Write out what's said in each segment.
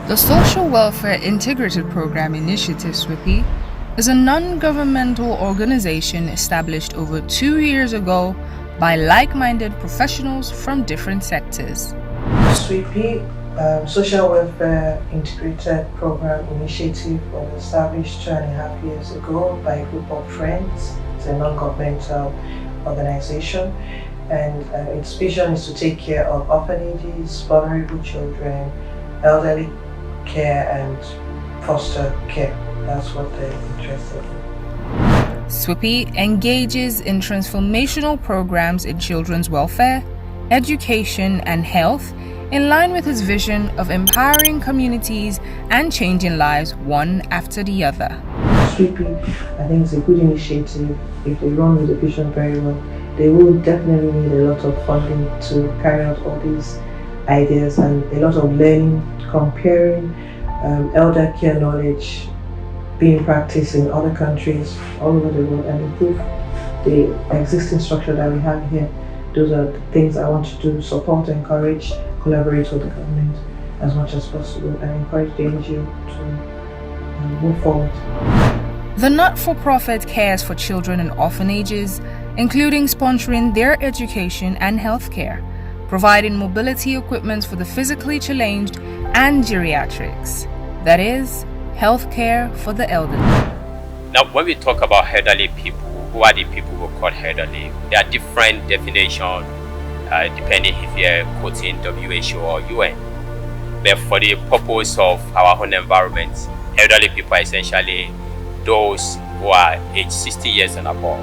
The Social Welfare Integrated Program Initiative, SWIPI, is a non-governmental organization established over 2 years ago by like-minded professionals from different sectors. SWIPI, Social Welfare Integrated Program Initiative, was established 2.5 years ago by a group of friends. It's a non-governmental organization, and its vision is to take care of orphanages, vulnerable children, elderly care, and foster care. That's what they're interested in. SWIPI engages in transformational programs in children's welfare, education, and health in line with its vision of empowering communities and changing lives one after the other. SWIPI, I think, is a good initiative. If they run with the vision very well, they will definitely need a lot of funding to carry out all these ideas and a lot of learning, comparing elder care knowledge being practiced in other countries all over the world and improve the existing structure that we have here. Those are the things I want to do: support, encourage, collaborate with the government as much as possible, and encourage the NGO to move forward. The not-for-profit cares for children in orphanages, including sponsoring their education and healthcare, providing mobility equipment for the physically challenged, and geriatrics, that is, healthcare for the elderly. Now, when we talk about elderly people, who are the people who are called elderly? There are different definitions depending if you're quoting WHO or UN. But for the purpose of our own environment, elderly people are essentially those who are aged 60 years and above.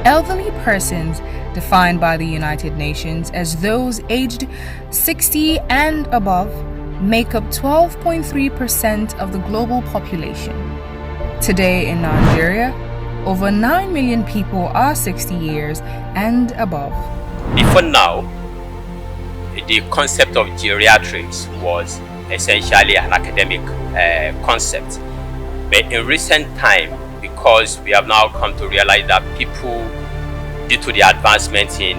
Elderly persons, defined by the United Nations as those aged 60 and above, make up 12.3% of the global population. Today in Nigeria, over 9 million people are 60 years and above. Before now, the concept of geriatrics was essentially an academic concept. But in recent time, because we have now come to realize that people, due to the advancement in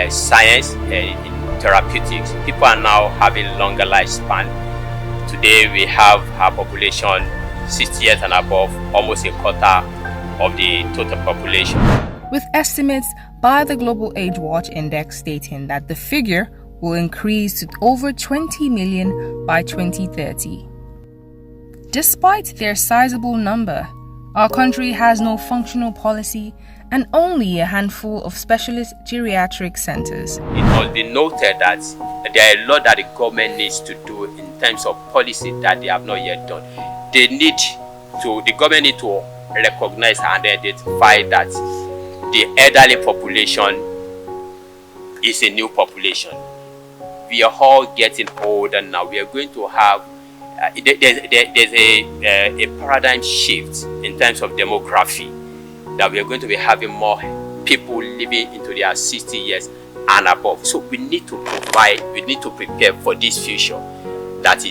science and in therapeutics, people are now having longer lifespan. Today we have our population 60 years and above, almost a quarter of the total population. With estimates by the Global Age Watch Index stating that the figure will increase to over 20 million by 2030. Despite their sizable number, our country has no functional policy and only a handful of specialist geriatric centers. It must be noted that there are a lot that the government needs to do in terms of policy that they have not yet done. The government needs to recognize and identify that the elderly population is a new population. We are all getting older now. We are going to have there's a paradigm shift in terms of demography, that we are going to be having more people living into their 60 years and above. So we need to prepare for this future that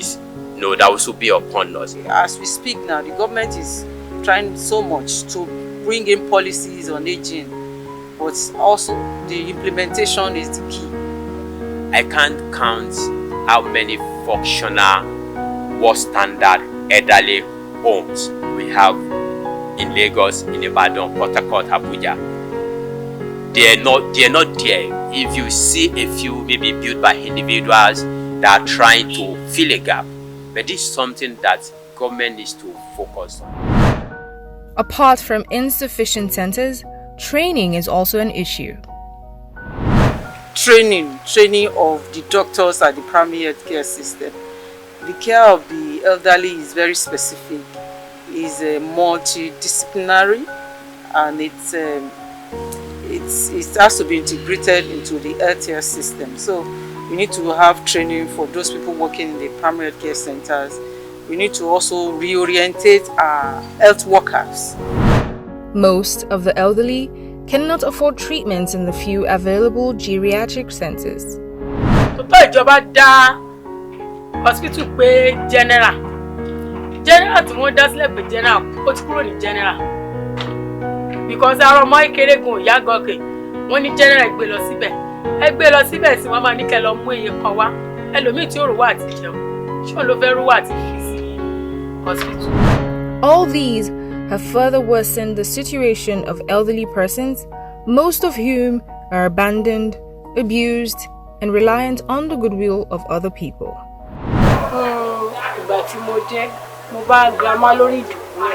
will also be upon us. As we speak now, the government is trying so much to bring in policies on aging, but also the implementation is the key. I can't count how many functional world standard elderly homes we have in Lagos, in Ibadan, Port Harcourt, Abuja. They are not there. If you see a few maybe built by individuals that are trying to fill a gap, but this is something that government needs to focus on. Apart from insufficient centers, training is also an issue. Training of the doctors at the primary health care system. The care of the elderly is very specific. It's multidisciplinary, and it has to be integrated into the healthcare system. So we need to have training for those people working in the primary health care centers. We need to also reorientate our health workers. Most of the elderly cannot afford treatments in the few available geriatric centers. Hospital pé general tí wọ́n dá sílẹ̀ pé general ó ti kúrò ní general because àwọn ọmọ ìkéré gan ìyá gòkè wọ́n ní general gbé lọ síbẹ̀ sí wọ́n máa ní kẹ́ lọ mú iye kan wá ẹlòmíì tí ó rò wá àti jẹun ṣé ló fẹ́ rúwà àti fi sí hospital. All these have further worsened the situation of elderly persons, most of whom are abandoned, abused, and reliant on the goodwill of other people. Ìgbà tí mo jẹ́ mo bá grandma lórí ìdùnnú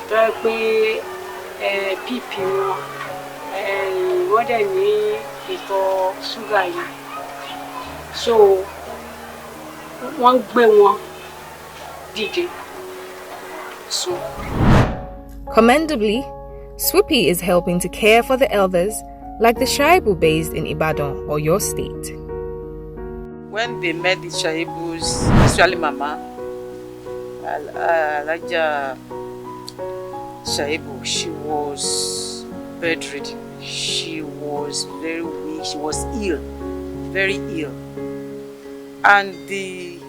tó yẹ pé pp wọ́n dẹ̀ ní ìtọ̀ ṣúgà yìí so wọ́n gbé wọn dìde so. Commendably, SWIPI is helping to care for the elders like the Shaibu based in Ibadan or your state. When they met the Shaibus, especially Mama, Alaja Shaibu, she was bedridden. She was very weak. She was ill, very ill. And the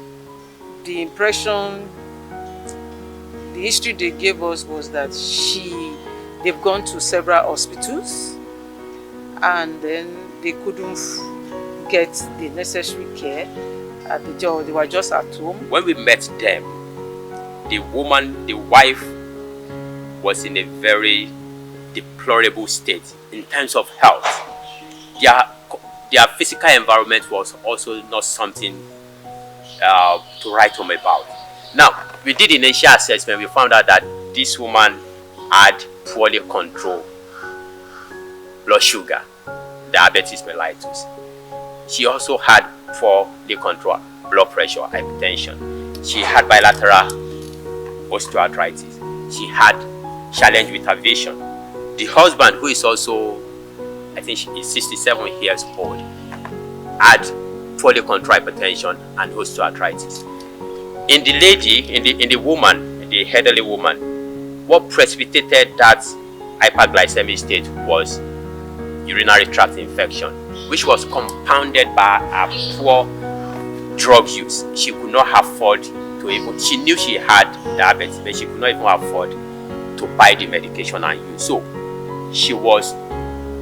impression, the history they gave us was that they've gone to several hospitals and then they couldn't get the necessary care at the job. They were just at home. When we met them, the wife was in a very deplorable state in terms of health. Their physical environment was also not something to write home about. Now, we did initial assessment. We found out that this woman had poorly controlled blood sugar, diabetes mellitus. She also had poorly controlled blood pressure, hypertension. She had bilateral osteoarthritis. She had challenge with her vision. The husband, who is also, I think he is 67 years old, had poorly controlled hypertension and osteoarthritis. In the lady, in the woman, the elderly woman, what precipitated that hyperglycemic state was urinary tract infection, which was compounded by her poor drug use. She could not afford to even, she knew she had diabetes, but she could not even afford to buy the medication and use. So she was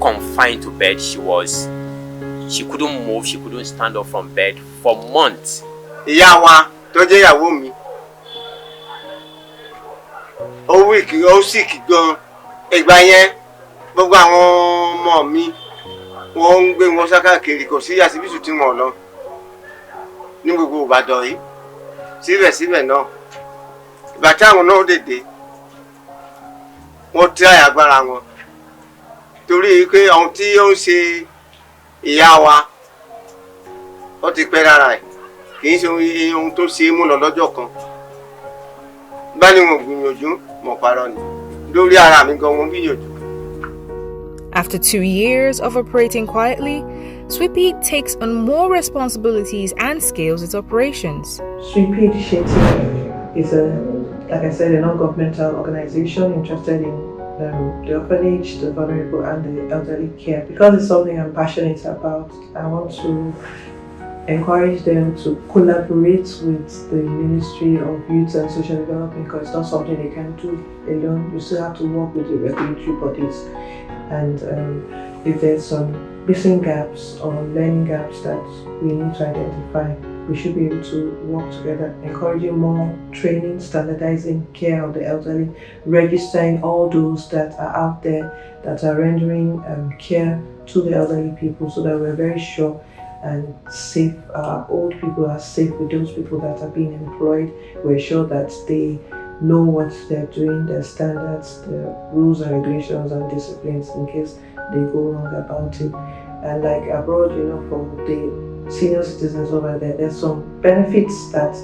confined to bed. She couldn't move, she couldn't stand up from bed for months. Ìyá wa tó jẹ́ ìyàwó mi, ó wíìkì, ó sick gan. Ìgbà yẹn gbogbo àwọn ọmọ mi wọ́n ń gbé wọn sákàkiri, kò sí àsìbìsù tí wọ́n lọ ní gbogbo Ìbàdàn yìí. Síbẹ̀síbẹ̀ náà ìgbà táwọn náà dèdè wọ́n try agbára wọn torí pé ohun tí ó ń ṣe ìyá wa ó ti pẹ́ lára ẹ̀, kì í ṣe ohun tó ṣe é mú lọ lọ́jọ́ kan. Bá ní wọn gbìyànjú mọ̀ parọ́ ni lórí ara mi gan wọn gbìyànjú. After 2 years of operating quietly, SWIPI takes on more responsibilities and scales its operations. SWIPI Initiative is like I said, a non-governmental organization interested in the orphanage, the vulnerable, and the elderly care. Because it's something I'm passionate about, I want to encourage them to collaborate with the Ministry of Youth and Social Development, because it's not something they can do alone. You still have to work with the regulatory bodies, and if there's some missing gaps or learning gaps that we need to identify, we should be able to work together, encouraging more training, standardizing care of the elderly, registering all those that are out there that are rendering care to the elderly people, so that we're very sure and safe. Old people are safe with those people that are being employed. We're sure that they know what they're doing, their standards, their rules and regulations and disciplines in case they go wrong about it. And like abroad, for the senior citizens over there, there's some benefits that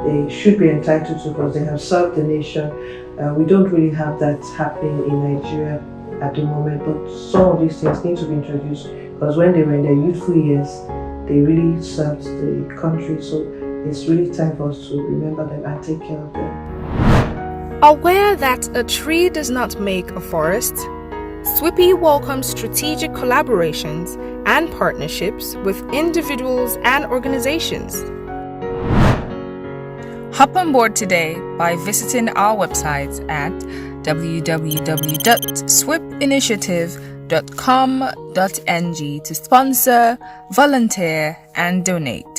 they should be entitled to because they have served the nation. We don't really have that happening in Nigeria at the moment, but some of these things need to be introduced because when they were in their youthful years, they really served the country. So it's really time for us to remember them and take care of them. Aware that a tree does not make a forest, SWIPI welcomes strategic collaborations and partnerships with individuals and organizations. Hop on board today by visiting our website at www.swipinitiative.com.ng to sponsor, volunteer, and donate.